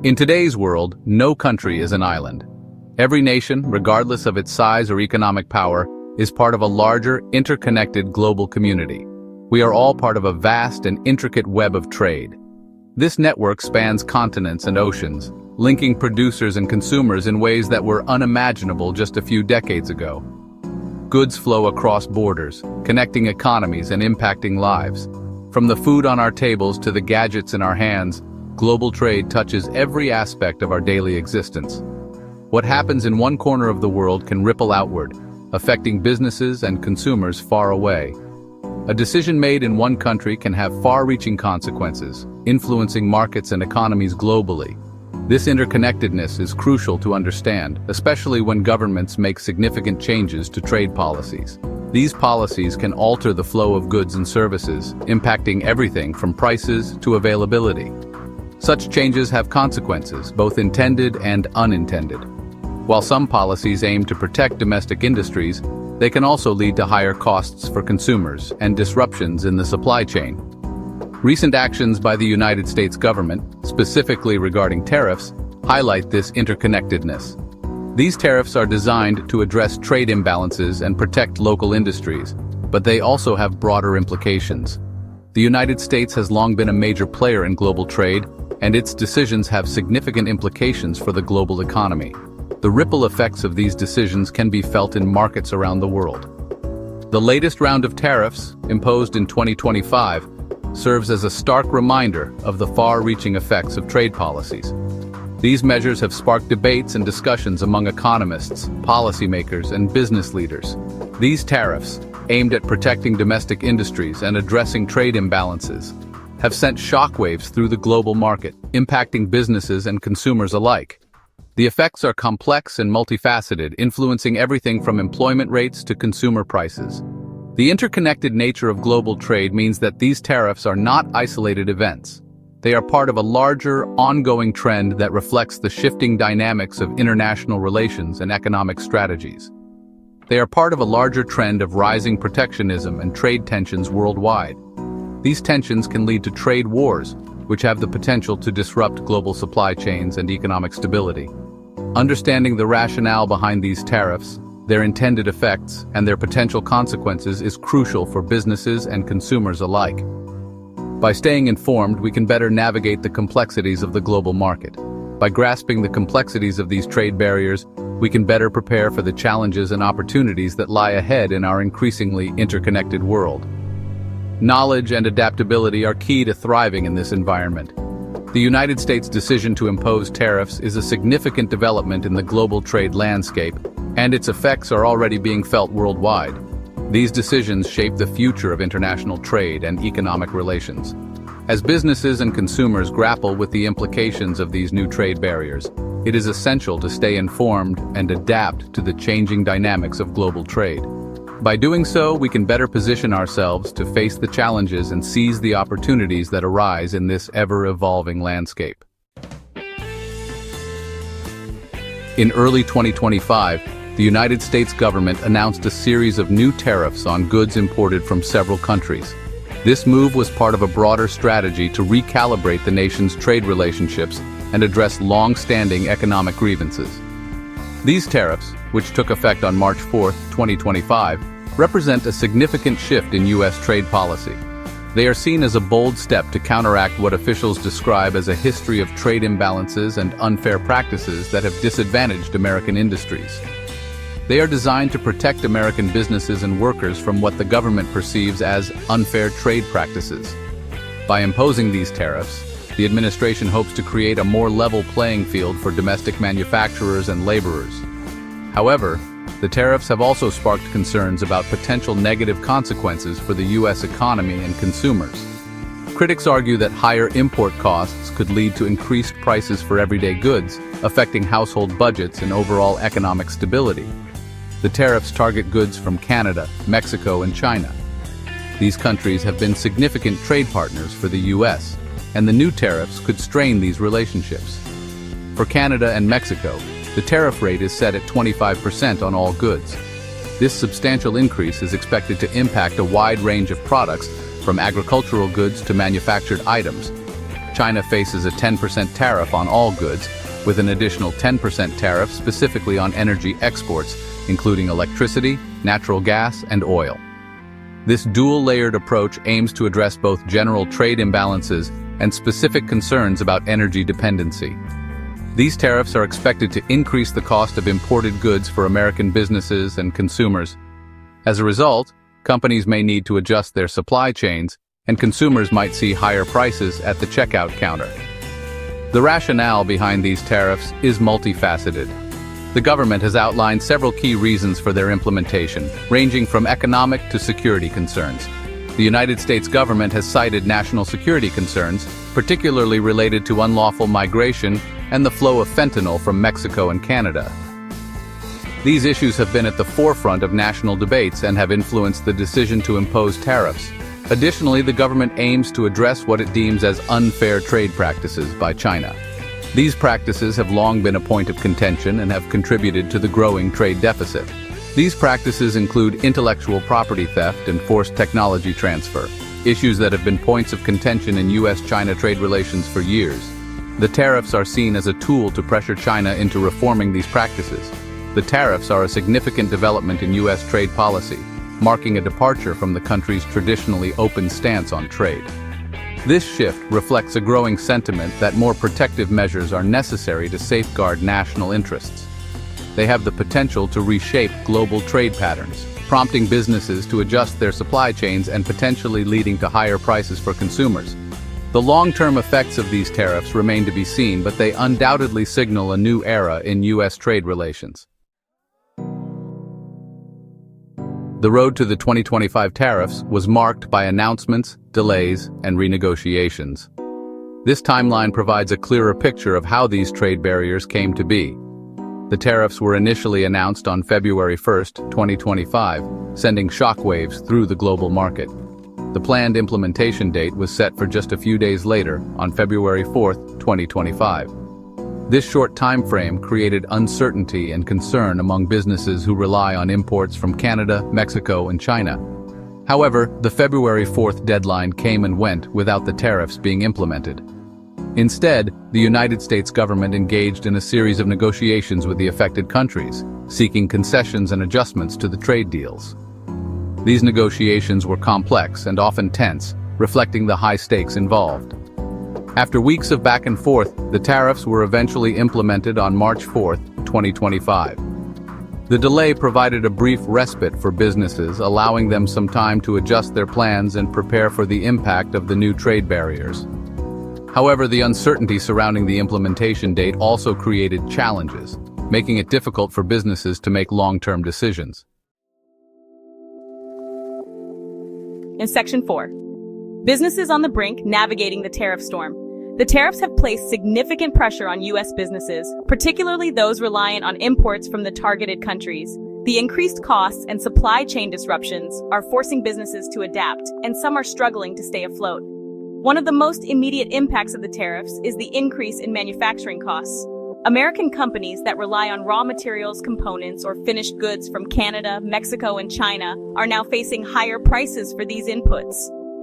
In today's world, no country is an island. Every nation, regardless of its size or economic power, is part of a larger, interconnected global community. We are all part of a vast and intricate web of trade. This network spans continents and oceans, linking producers and consumers in ways that were unimaginable just a few decades ago. Goods flow across borders, connecting economies and impacting lives. From the food on our tables to the gadgets in our hands, global trade touches every aspect of our daily existence. What happens in one corner of the world can ripple outward, affecting businesses and consumers far away. A decision made in one country can have far-reaching consequences, influencing markets and economies globally. This interconnectedness is crucial to understand, especially when governments make significant changes to trade policies. These policies can alter the flow of goods and services, impacting everything from prices to availability. Such changes have consequences, both intended and unintended. While some policies aim to protect domestic industries, they can also lead to higher costs for consumers and disruptions in the supply chain. Recent actions by the United States government, specifically regarding tariffs, highlight this interconnectedness. These tariffs are designed to address trade imbalances and protect local industries, but they also have broader implications. The United States has long been a major player in global trade, and its decisions have significant implications for the global economy. The ripple effects of these decisions can be felt in markets around the world. The latest round of tariffs, imposed in 2025, serves as a stark reminder of the far-reaching effects of trade policies. These measures have sparked debates and discussions among economists, policymakers, and business leaders. These tariffs, aimed at protecting domestic industries and addressing trade imbalances, have sent shockwaves through the global market, impacting businesses and consumers alike. The effects are complex and multifaceted, influencing everything from employment rates to consumer prices. The interconnected nature of global trade means that these tariffs are not isolated events. They are part of a larger, ongoing trend that reflects the shifting dynamics of international relations and economic strategies. They are part of a larger trend of rising protectionism and trade tensions worldwide. These tensions can lead to trade wars, which have the potential to disrupt global supply chains and economic stability. Understanding the rationale behind these tariffs, their intended effects, and their potential consequences is crucial for businesses and consumers alike. By staying informed, we can better navigate the complexities of the global market. By grasping the complexities of these trade barriers, we can better prepare for the challenges and opportunities that lie ahead in our increasingly interconnected world. Knowledge and adaptability are key to thriving in this environment. The United States' decision to impose tariffs is a significant development in the global trade landscape, and its effects are already being felt worldwide. These decisions shape the future of international trade and economic relations. As businesses and consumers grapple with the implications of these new trade barriers, it is essential to stay informed and adapt to the changing dynamics of global trade. By doing so, we can better position ourselves to face the challenges and seize the opportunities that arise in this ever-evolving landscape. In early 2025, the United States government announced a series of new tariffs on goods imported from several countries. This move was part of a broader strategy to recalibrate the nation's trade relationships and address long-standing economic grievances. These tariffs, which took effect on March 4, 2025, represent a significant shift in U.S. trade policy. They are seen as a bold step to counteract what officials describe as a history of trade imbalances and unfair practices that have disadvantaged American industries. They are designed to protect American businesses and workers from what the government perceives as unfair trade practices. By imposing these tariffs, the administration hopes to create a more level playing field for domestic manufacturers and laborers. However, the tariffs have also sparked concerns about potential negative consequences for the U.S. economy and consumers. Critics argue that higher import costs could lead to increased prices for everyday goods, affecting household budgets and overall economic stability. The tariffs target goods from Canada, Mexico, and China. These countries have been significant trade partners for the U.S., and the new tariffs could strain these relationships. For Canada and Mexico, the tariff rate is set at 25% on all goods. This substantial increase is expected to impact a wide range of products, from agricultural goods to manufactured items. China faces a 10% tariff on all goods, with an additional 10% tariff specifically on energy exports, including electricity, natural gas, and oil. This dual-layered approach aims to address both general trade imbalances and specific concerns about energy dependency. These tariffs are expected to increase the cost of imported goods for American businesses and consumers. As a result, companies may need to adjust their supply chains, and consumers might see higher prices at the checkout counter. The rationale behind these tariffs is multifaceted. The government has outlined several key reasons for their implementation, ranging from economic to security concerns. The United States government has cited national security concerns, particularly related to unlawful migration and the flow of fentanyl from Mexico and Canada. These issues have been at the forefront of national debates and have influenced the decision to impose tariffs. Additionally, the government aims to address what it deems as unfair trade practices by China. These practices have long been a point of contention and have contributed to the growing trade deficit. These practices include intellectual property theft and forced technology transfer, issues that have been points of contention in U.S.-China trade relations for years. The tariffs are seen as a tool to pressure China into reforming these practices. The tariffs are a significant development in U.S. trade policy, marking a departure from the country's traditionally open stance on trade. This shift reflects a growing sentiment that more protective measures are necessary to safeguard national interests. They have the potential to reshape global trade patterns, prompting businesses to adjust their supply chains and potentially leading to higher prices for consumers. The long-term effects of these tariffs remain to be seen, but they undoubtedly signal a new era in U.S. trade relations. The road to the 2025 tariffs was marked by announcements, delays, and renegotiations. This timeline provides a clearer picture of how these trade barriers came to be. The tariffs were initially announced on February 1, 2025, sending shockwaves through the global market. The planned implementation date was set for just a few days later, on February 4, 2025. This short time frame created uncertainty and concern among businesses who rely on imports from Canada, Mexico, and China. However, the February 4th deadline came and went without the tariffs being implemented. Instead, the United States government engaged in a series of negotiations with the affected countries, seeking concessions and adjustments to the trade deals. These negotiations were complex and often tense, reflecting the high stakes involved. After weeks of back and forth, the tariffs were eventually implemented on March 4, 2025. The delay provided a brief respite for businesses, allowing them some time to adjust their plans and prepare for the impact of the new trade barriers. However, the uncertainty surrounding the implementation date also created challenges, making it difficult for businesses to make long-term decisions. In Section 4, businesses on the brink navigating the tariff storm. The tariffs have placed significant pressure on U.S. businesses, particularly those reliant on imports from the targeted countries. The increased costs and supply chain disruptions are forcing businesses to adapt, and some are struggling to stay afloat. One of the most immediate impacts of the tariffs is the increase in manufacturing costs. American companies that rely on raw materials, components, or finished goods from Canada, Mexico, and China are now facing higher prices for these inputs.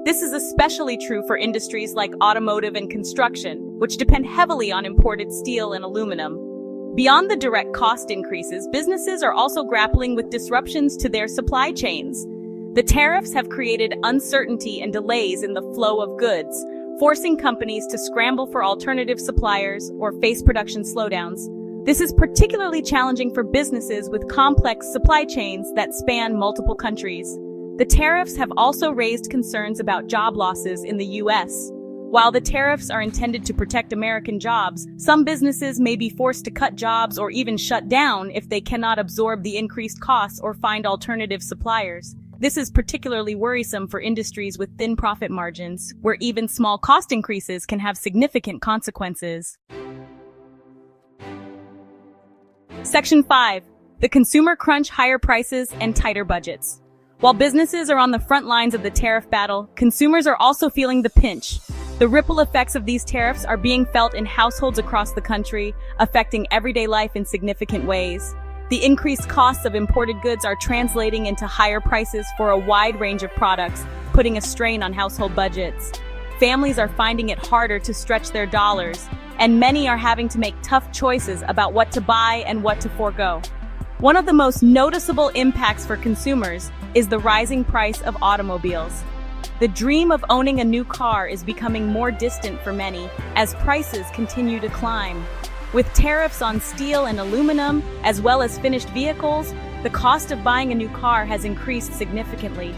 This is especially true for industries like automotive and construction, which depend heavily on imported steel and aluminum. Beyond the direct cost increases, businesses are also grappling with disruptions to their supply chains. The tariffs have created uncertainty and delays in the flow of goods, forcing companies to scramble for alternative suppliers or face production slowdowns. This is particularly challenging for businesses with complex supply chains that span multiple countries. The tariffs have also raised concerns about job losses in the U.S. While the tariffs are intended to protect American jobs, some businesses may be forced to cut jobs or even shut down if they cannot absorb the increased costs or find alternative suppliers. This is particularly worrisome for industries with thin profit margins, where even small cost increases can have significant consequences. Section 5. The consumer crunch, higher prices, and tighter budgets. While businesses are on the front lines of the tariff battle, consumers are also feeling the pinch. The ripple effects of these tariffs are being felt in households across the country, affecting everyday life in significant ways. The increased costs of imported goods are translating into higher prices for a wide range of products, putting a strain on household budgets. families are finding it harder to stretch their dollars, and many are having to make tough choices about what to buy and what to forego. One of the most noticeable impacts for consumers is the rising price of automobiles. The dream of owning a new car is becoming more distant for many as prices continue to climb. With tariffs on steel and aluminum, as well as finished vehicles, the cost of buying a new car has increased significantly.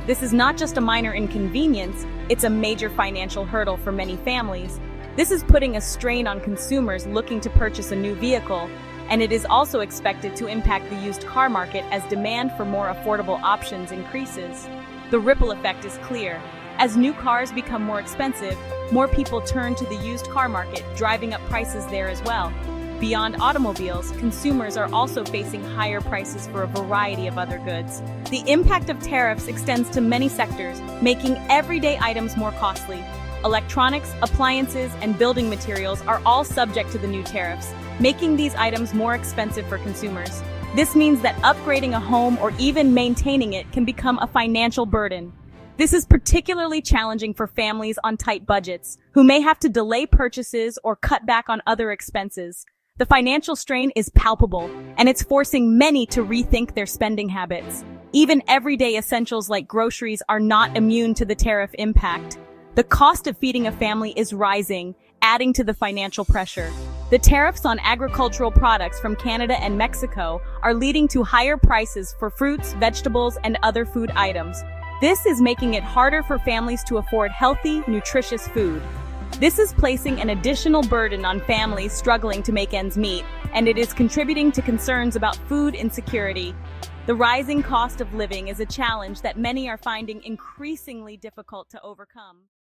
This is not just a minor inconvenience, it's a major financial hurdle for many families. This is putting a strain on consumers looking to purchase a new vehicle, and it is also expected to impact the used car market as demand for more affordable options increases. The ripple effect is clear. As new cars become more expensive, more people turn to the used car market, driving up prices there as well. Beyond automobiles, consumers are also facing higher prices for a variety of other goods. The impact of tariffs extends to many sectors, making everyday items more costly. Electronics, appliances, and building materials are all subject to the new tariffs, making these items more expensive for consumers. This means that upgrading a home or even maintaining it can become a financial burden. This is particularly challenging for families on tight budgets, who may have to delay purchases or cut back on other expenses. The financial strain is palpable, and it's forcing many to rethink their spending habits. Even everyday essentials like groceries are not immune to the tariff impact. The cost of feeding a family is rising, adding to the financial pressure. The tariffs on agricultural products from Canada and Mexico are leading to higher prices for fruits, vegetables, and other food items. This is making it harder for families to afford healthy, nutritious food. This is placing an additional burden on families struggling to make ends meet, and it is contributing to concerns about food insecurity. The rising cost of living is a challenge that many are finding increasingly difficult to overcome.